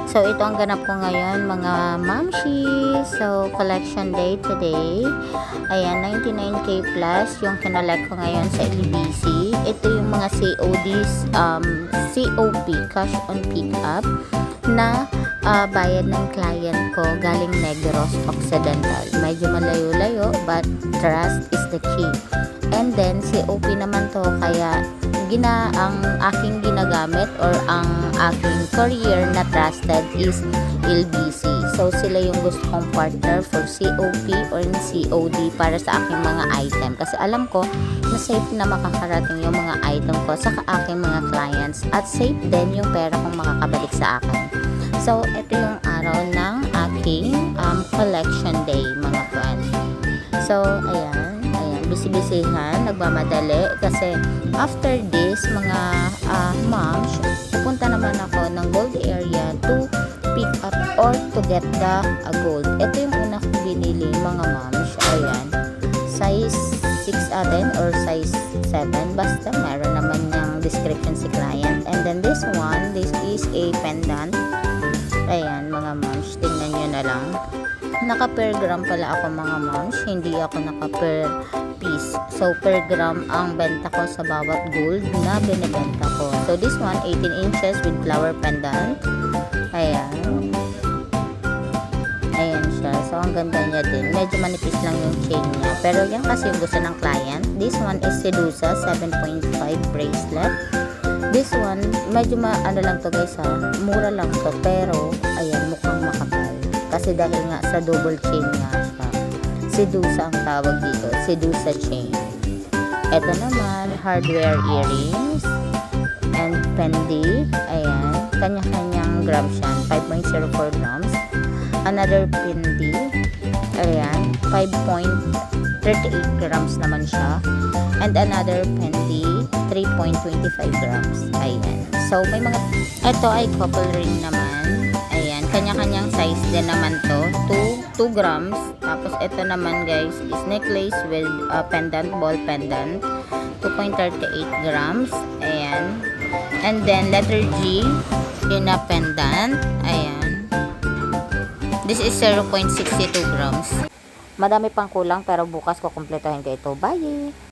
So, ito ang ganap ko ngayon, mga mamshi. So, collection day today. Ayan, 99k plus yung kinolect ko ngayon sa LBC. Ito yung mga CODs, COP, cash on pick up, na bayad ng client ko galing Negros Occidental. Medyo malayo-layo, but trust is the key. And then, COP naman to, kaya ang aking ginagamit or ang aking courier na trusted is LBC. So, sila yung gusto kong partner for COP or COD para sa aking mga item. Kasi alam ko na safe na makakarating yung mga item ko sa aking mga clients at safe din yung pera kong makakabalik sa akin. So, ito yung araw ng aking collection day, mga friends. So, ayan, bisi-bisihan, nagmamadali kasi after this, mga moms, pupunta naman ako ng gold area to pick up or to get the gold. Ito yung una kong binili, mga moms. Ayan, size 6 atin or size 7, basta meron naman yung description si client. And then this one, this is a pendant. Ayan, mga moms, tingnan nyo na lang. Naka per gram pala ako, mga moms, hindi ako naka per piece. So, per gram ang benta ko sa bawat gold na binibenta ko. So, this one, 18 inches with flower pendant. Ayan. Ayan siya. So, ang ganda niya din. Medyo manipis lang yung chain niya. Pero yan kasi yung gusto ng client. This one is Sedusa 7.5 bracelet. This one, medyo ano lang to guys ha. Mura lang to. Pero, ayan, mukhang makapal. Kasi dahil nga sa double chain nga siya. Sedusa ang tawag dito. Sedusa chain. Ito naman, hardware earrings. And pendi. Ayan. Kanya-kanyang grams yan. 5.04 grams. Another pendi. Ayan. 5.38 grams naman siya. And another pendi. 3.25 grams. Ayan. So, may mga... Ito ay couple ring naman. Ayan. Kanya-kanyang size din naman to. 2 grams. Tapos, ito naman guys is necklace with pendant, ball pendant. 2.38 grams. Ayan. And then, letter G in a pendant. Ayan. This is 0.62 grams. Madami pang kulang pero bukas ko kumpletuhin ko ito. Bye!